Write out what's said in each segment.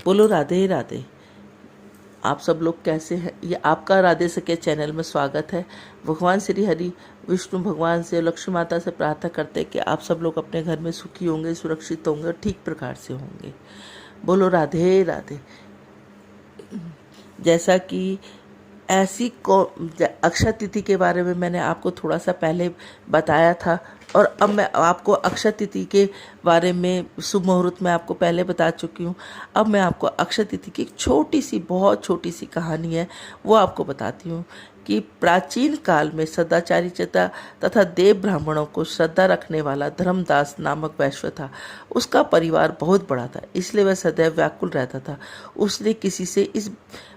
बोलो राधे राधे। आप सब लोग कैसे हैं? ये आपका राधे सके चैनल में स्वागत है। भगवान श्री हरि विष्णु भगवान से, लक्ष्मी माता से प्रार्थना करते हैं कि आप सब लोग अपने घर में सुखी होंगे, सुरक्षित होंगे और ठीक प्रकार से होंगे। बोलो राधे राधे। जैसा कि अक्षय तिथि के बारे में मैंने आपको थोड़ा सा पहले बताया था, और अब मैं आपको अक्षय तिथि के बारे में शुभ मुहूर्त में आपको पहले बता चुकी हूँ। अब मैं आपको अक्षय तिथि की एक छोटी सी, बहुत छोटी सी कहानी है, वो आपको बताती हूँ कि प्राचीन काल में सदाचारी तथा देव ब्राह्मणों को श्रद्धा रखने वाला धर्मदास नामक वैश्य था। उसका परिवार बहुत बड़ा था, इसलिए वह सदैव व्याकुल रहता था। उसने किसी से इस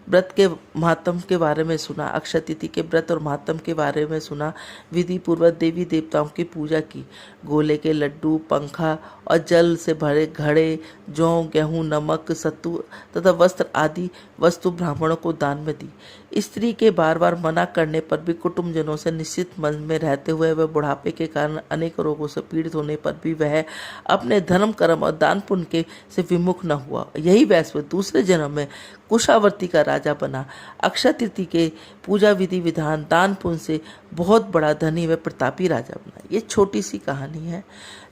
व्रत के महात्म के बारे में सुना, अक्षय तिथि के व्रत और महात्म के बारे में सुना। विधि पूर्वक देवी देवताओं की पूजा की, गोले के लड्डू, पंखा और जल से भरे घड़े, जौ, गेहूं, नमक, सत्तू तथा वस्त्र आदि वस्तु ब्राह्मणों को दान में दी। स्त्री के बार बार मना करने पर भी, कुटुंबजनों से निश्चित मन में रहते हुए, वह बुढ़ापे के कारण अनेक रोगों से पीड़ित होने पर भी वह अपने धर्म, कर्म और दान पुण्य के से विमुख न हुआ। यही वैश्य दूसरे जन्म में कुशावर्ती का राजा बना। अक्षय तृतीया के पूजा विधि विधान, दान पुण्य से बहुत बड़ा धनी व प्रतापी राजा बना। ये छोटी सी कहानी है,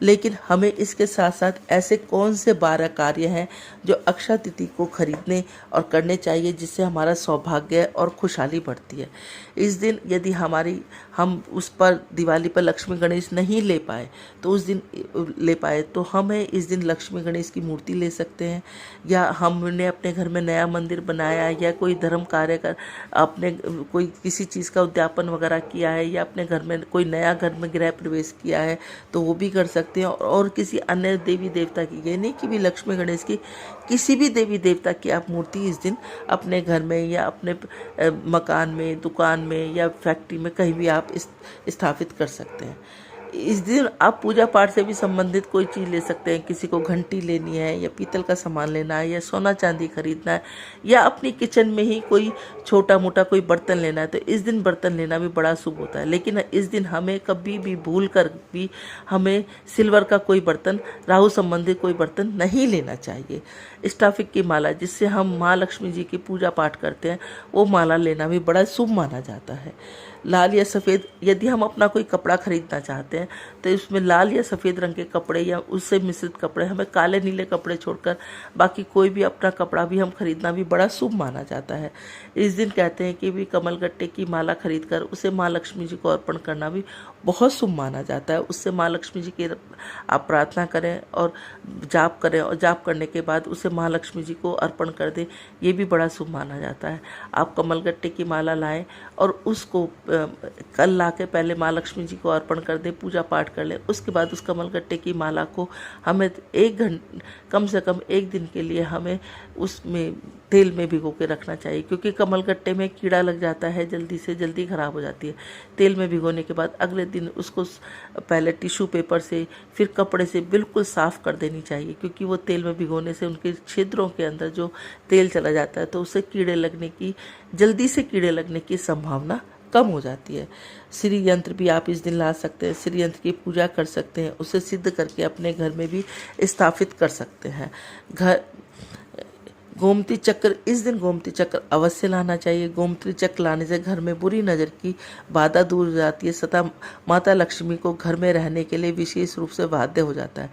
लेकिन हमें इसके साथ साथ ऐसे कौन से 12 कार्य हैं जो अक्षय तिथि को खरीदने और करने चाहिए, जिससे हमारा सौभाग्य और खुशहाली बढ़ती है। इस दिन यदि हम उस पर दिवाली पर लक्ष्मी गणेश नहीं ले पाए, तो उस दिन ले पाए तो हमें इस दिन लक्ष्मी गणेश की मूर्ति ले सकते हैं, या हमने अपने घर में नया मंदिर बनाया, या कोई धर्म कार्य कर अपने कोई किसी चीज़ का उद्यापन वगैरह किया है, या अपने घर में कोई नया घर में गृह प्रवेश किया है, तो वो भी कर सकते हैं। और किसी अन्य देवी देवता की, ये नहीं कि भी लक्ष्मी गणेश की, किसी भी देवी देवता की आप मूर्ति इस दिन अपने घर में या अपने मकान में, दुकान में या फैक्ट्री में कहीं भी आप स्थापित कर सकते हैं। इस दिन आप पूजा पाठ से भी संबंधित कोई चीज़ ले सकते हैं। किसी को घंटी लेनी है, या पीतल का सामान लेना है, या सोना चांदी खरीदना है, या अपनी किचन में ही कोई छोटा मोटा कोई बर्तन लेना है, तो इस दिन बर्तन लेना भी बड़ा शुभ होता है। लेकिन इस दिन हमें कभी भी भूल कर भी हमें सिल्वर का कोई बर्तन, राहु संबंधित कोई बर्तन नहीं लेना चाहिए। स्टाफिक की माला, जिससे हम माँ लक्ष्मी जी की पूजा पाठ करते हैं, वो माला लेना भी बड़ा शुभ माना जाता है। लाल या सफ़ेद, यदि हम अपना कोई कपड़ा खरीदना चाहते हैं तो इसमें लाल या सफ़ेद रंग के कपड़े या उससे मिश्रित कपड़े, हमें काले नीले कपड़े छोड़कर बाकी कोई भी अपना कपड़ा भी हम खरीदना भी बड़ा शुभ माना जाता है। इस दिन कहते हैं कि भी कमलगट्टे की माला खरीदकर उसे माँ लक्ष्मी जी को अर्पण करना भी बहुत शुभ माना जाता है। उससे माँ लक्ष्मी जी की आप प्रार्थना करें और जाप करें, और जाप करने के बाद उसे माँ लक्ष्मी जी को अर्पण कर दें, ये भी बड़ा शुभ माना जाता है। आप कमलगट्टे की माला लाएं और उसको कल ला के पहले माँ लक्ष्मी जी को अर्पण कर दें, पूजा पाठ कर लें। उसके बाद उस कमलगट्टे की माला को हमें कम से कम 1 दिन के लिए हमें उसमें तेल में भिगो के रखना चाहिए, क्योंकि कमलगट्टे में कीड़ा लग जाता है, जल्दी से जल्दी खराब हो जाती है। तेल में भिगोने के बाद अगले दिन उसको पहले टिश्यू पेपर से, फिर कपड़े से बिल्कुल साफ़ कर देनी चाहिए, क्योंकि वो तेल में भिगोने से उनके छिद्रों के अंदर जो तेल चला जाता है, तो उससे जल्दी से कीड़े लगने की संभावना कम हो जाती है। श्री यंत्र भी आप इस दिन ला सकते हैं, श्री यंत्र की पूजा कर सकते हैं, उसे सिद्ध करके अपने घर में भी स्थापित कर सकते हैं। गोमती चक्र, इस दिन गोमती चक्र अवश्य लाना चाहिए। गोमती चक्र लाने से घर में बुरी नज़र की बाधा दूर हो जाती है, तथा माता लक्ष्मी को घर में रहने के लिए विशेष रूप से बाध्य हो जाता है।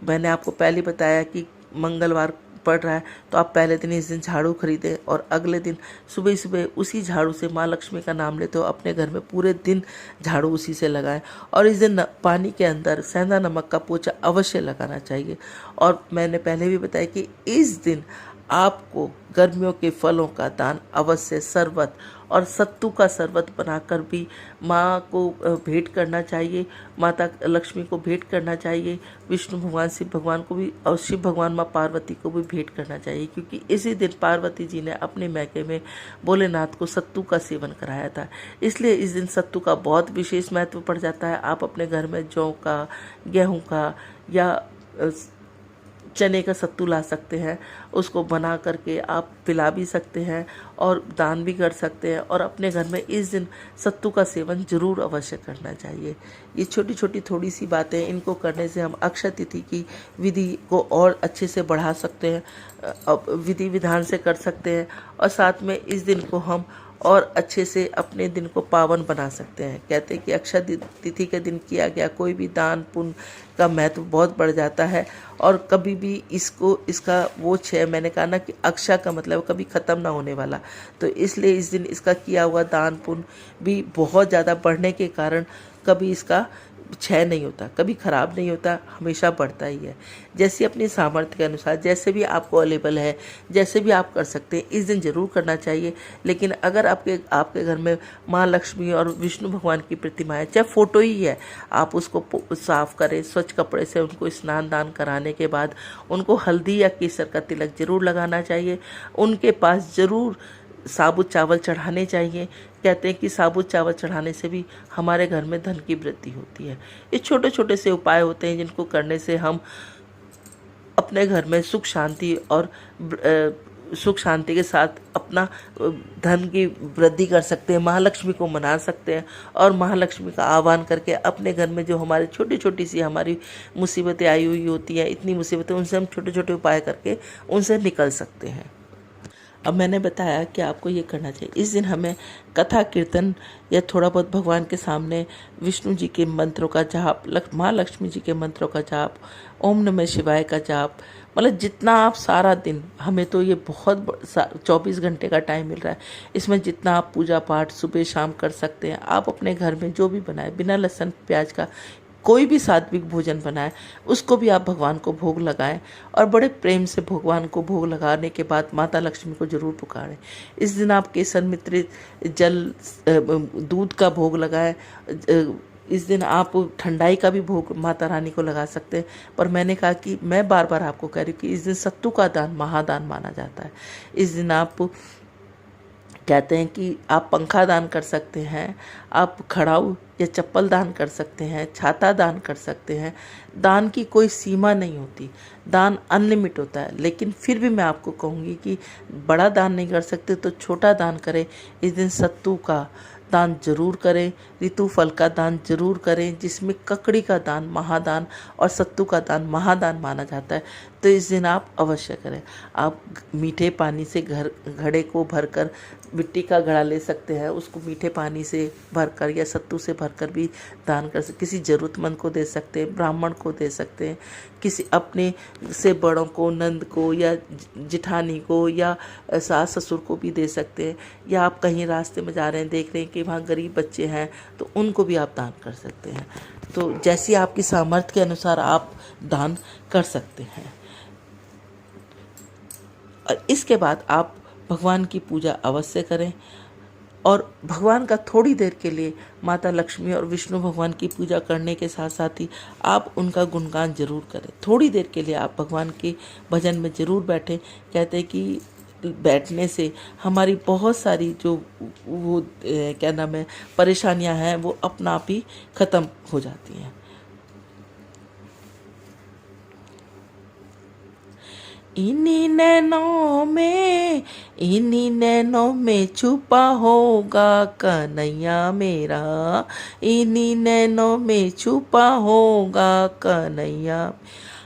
मैंने आपको पहले बताया कि मंगलवार पड़ रहा है, तो आप पहले दिन इस दिन झाड़ू खरीदें, और अगले दिन सुबह सुबह उसी झाड़ू से माँ लक्ष्मी का नाम लेते हो अपने घर में पूरे दिन झाड़ू उसी से लगाएं। और इस दिन पानी के अंदर सेंधा नमक का पोछा अवश्य लगाना चाहिए। और मैंने पहले भी बताया कि इस दिन आपको गर्मियों के फलों का दान अवश्य, शरबत और सत्तू का शरबत बनाकर भी माँ को भेंट करना चाहिए, माता लक्ष्मी को भेंट करना चाहिए, विष्णु भगवान, शिव भगवान को भी, और शिव भगवान माँ पार्वती को भी भेंट करना चाहिए, क्योंकि इसी दिन पार्वती जी ने अपने मैके में भोलेनाथ को सत्तू का सेवन कराया था। इसलिए इस दिन सत्तू का बहुत विशेष महत्व पड़ जाता है। आप अपने घर में जौ का, गेहूँ का या चने का सत्तू ला सकते हैं, उसको बना करके आप पिला भी सकते हैं और दान भी कर सकते हैं। और अपने घर में इस दिन सत्तू का सेवन जरूर अवश्य करना चाहिए। ये छोटी छोटी थोड़ी सी बातें, इनको करने से हम अक्षय तिथि की विधि को और अच्छे से बढ़ा सकते हैं, विधि विधान से कर सकते हैं, और साथ में इस दिन को हम और अच्छे से अपने दिन को पावन बना सकते हैं। कहते हैं कि अक्षय तिथि के दिन किया गया कोई भी दान पुण्य का महत्व बहुत बढ़ जाता है, और कभी भी इसका वो मैंने कहा ना कि अक्षय का मतलब कभी ख़त्म ना होने वाला, तो इसलिए इस दिन इसका किया हुआ दान पुण्य भी बहुत ज़्यादा बढ़ने के कारण कभी इसका क्षय नहीं होता, कभी ख़राब नहीं होता, हमेशा बढ़ता ही है। जैसे अपनी सामर्थ्य के अनुसार जैसे भी आपको अवेलेबल है, जैसे भी आप कर सकते हैं, इस दिन ज़रूर करना चाहिए। लेकिन अगर आपके घर में माँ लक्ष्मी और विष्णु भगवान की प्रतिमा है, चाहे फ़ोटो ही है, आप उसको साफ़ करें, स्वच्छ कपड़े से उनको स्नान दान कराने के बाद उनको हल्दी या केसर का तिलक ज़रूर लगाना चाहिए। उनके पास ज़रूर साबुत चावल चढ़ाने चाहिए। कहते हैं कि साबुत चावल चढ़ाने से भी हमारे घर में धन की वृद्धि होती है। ये छोटे छोटे से उपाय होते हैं जिनको करने से हम अपने घर में सुख शांति और सुख शांति के साथ अपना धन की वृद्धि कर सकते हैं, महालक्ष्मी को मना सकते हैं, और महालक्ष्मी का आह्वान करके अपने घर में जो हमारी छोटी छोटी सी हमारी मुसीबतें आई हुई होती हैं, इतनी मुसीबतें, उनसे हम छोटे छोटे उपाय करके उनसे निकल सकते हैं। अब मैंने बताया कि आपको ये करना चाहिए। इस दिन हमें कथा कीर्तन या थोड़ा बहुत भगवान के सामने विष्णु जी के मंत्रों का जाप, माँ लक्ष्मी जी के मंत्रों का जाप, ओम नमः शिवाय का जाप, मतलब जितना आप सारा दिन, हमें तो ये बहुत 24 घंटे का टाइम मिल रहा है, इसमें जितना आप पूजा पाठ सुबह शाम कर सकते हैं, आप अपने घर में जो भी बनाए, बिना लहसुन प्याज का कोई भी सात्विक भोजन बनाए, उसको भी आप भगवान को भोग लगाएं, और बड़े प्रेम से भगवान को भोग लगाने के बाद माता लक्ष्मी को जरूर पुकारें। इस दिन आप केसर मिश्रित जल दूध का भोग लगाएं। इस दिन आप ठंडाई का भी भोग माता रानी को लगा सकते हैं। पर मैंने कहा कि मैं बार बार आपको कह रही हूँ कि इस दिन सत्तू का दान महादान माना जाता है। इस दिन आप कहते हैं कि आप पंखा दान कर सकते हैं, आप खड़ाऊ या चप्पल दान कर सकते हैं, छाता दान कर सकते हैं। दान की कोई सीमा नहीं होती, दान अनलिमिट होता है। लेकिन फिर भी मैं आपको कहूँगी कि बड़ा दान नहीं कर सकते तो छोटा दान करें। इस दिन सत्तू का दान जरूर करें, ऋतु फल का दान जरूर करें, जिसमें ककड़ी का दान महादान और सत्तू का दान महादान माना जाता है। तो इस दिन आप अवश्य करें। आप मीठे पानी से घड़े को भरकर, मिट्टी का घड़ा ले सकते हैं, उसको मीठे पानी से भरकर या सत्तू से भरकर भी दान कर सकते, किसी ज़रूरतमंद को दे सकते हैं, ब्राह्मण को दे सकते हैं, किसी अपने से बड़ों को, नंद को या जिठानी को या सास ससुर को भी दे सकते हैं। या आप कहीं रास्ते में जा रहे हैं, देख रहे हैं कि वहाँ गरीब बच्चे हैं, तो उनको भी आप दान कर सकते हैं। तो जैसी आपकी सामर्थ्य के अनुसार आप दान कर सकते हैं। और इसके बाद आप भगवान की पूजा अवश्य करें, और भगवान का थोड़ी देर के लिए माता लक्ष्मी और विष्णु भगवान की पूजा करने के साथ साथ ही आप उनका गुणगान जरूर करें। थोड़ी देर के लिए आप भगवान के भजन में जरूर बैठें। कहते हैं कि बैठने से हमारी बहुत सारी जो क्या नाम है परेशानियां हैं वो अपना आप ही ख़त्म हो जाती हैं। इन्हीं नैनों में छुपा होगा कन्हैया मेरा, इन्हीं नैनों में छुपा होगा कन्हैया।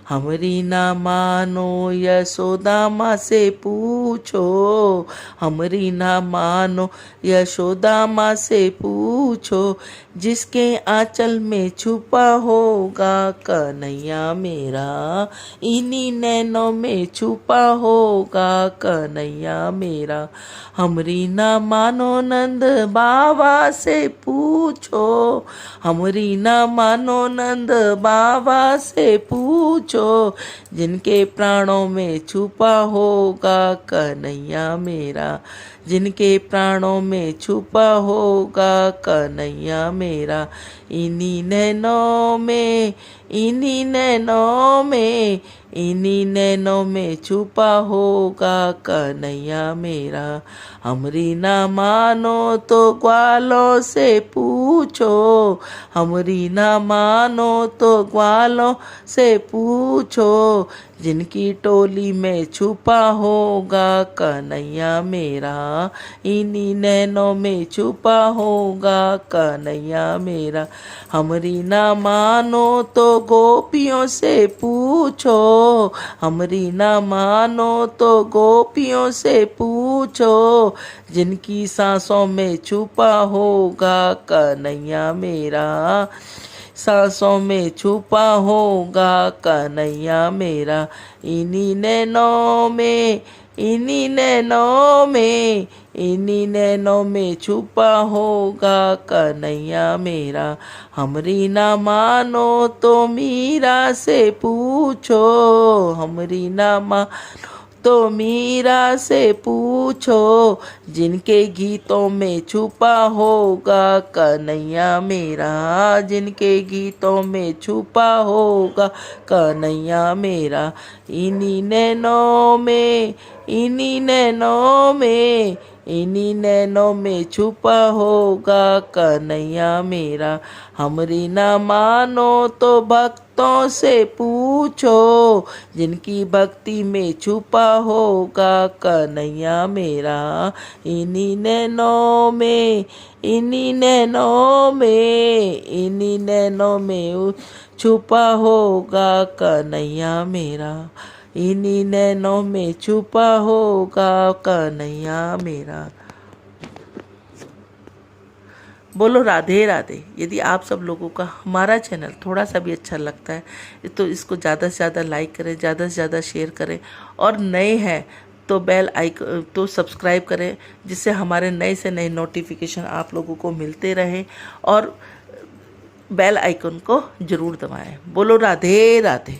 हमरी ना मानो यशोदा माँ से पूछो, हमरी ना मानो यशोदा माँ से पूछो, जिसके आंचल में छुपा होगा कन्हैया मेरा, इन्हीं नैनों में छुपा होगा कन्हैया मेरा। हमरी ना मानो नंद बाबा से पूछो, हमरी ना मानो नंद बाबा से पूछो, जिनके प्राणों में छुपा होगा कन्हैया मेरा, जिनके प्राणों में छुपा होगा कन्हैया मेरा। इन्हीं नैनों में, इन्हीं नैनों में, इन्हीं नैनों में छुपा होगा कन्हैया मेरा। हमरी ना मानो तो ग्वालों से पूछो, पूछो, हमरी ना मानो तो ग्वालों से पूछो, जिनकी टोली में छुपा होगा कन्हैया मेरा, इन्हीं नैनों में छुपा होगा कन्हैया मेरा। हमरी ना मानो तो गोपियों से पूछो, हमरी ना मानो तो गोपियों से पूछो, जिनकी सांसों में छुपा होगा कन्हैया मेरा, सांसों में छुपा होगा कन्हैया मेरा। इन्हीं नैनों में, इन्हीं नैनों में, इन्हीं नैनों में छुपा होगा कन्हैया मेरा। हमरी ना मानो तो मीरा से पूछो, हमरी ना मानो तो मीरा से पूछो, जिनके गीतों में छुपा होगा कन्हैया मेरा, जिनके गीतों में छुपा होगा कन्हैया मेरा। इन्हीं नैनों में, इन्हीं नैनों में, इन्हीं नैनों में छुपा होगा कन्हैया मेरा। हमरी ना मानो तो भक्तों से पूछो, जिनकी भक्ति में छुपा होगा कन्हैया मेरा। इन्हीं नैनों में, इन्हीं नैनों में, इन्हीं नैनों में छुपा होगा कन्हैया मेरा, इन्हीं नैनों में छुपा होगा कन्हैया मेरा। बोलो राधे राधे। यदि आप सब लोगों का हमारा चैनल थोड़ा सा भी अच्छा लगता है तो इसको ज़्यादा से ज़्यादा लाइक करें, ज़्यादा से ज़्यादा शेयर करें, और नए हैं तो बेल आइकन तो सब्सक्राइब करें, जिससे हमारे नए से नए नोटिफिकेशन आप लोगों को मिलते रहें, और बेल आइकन को ज़रूर दबाएं। बोलो राधे राधे।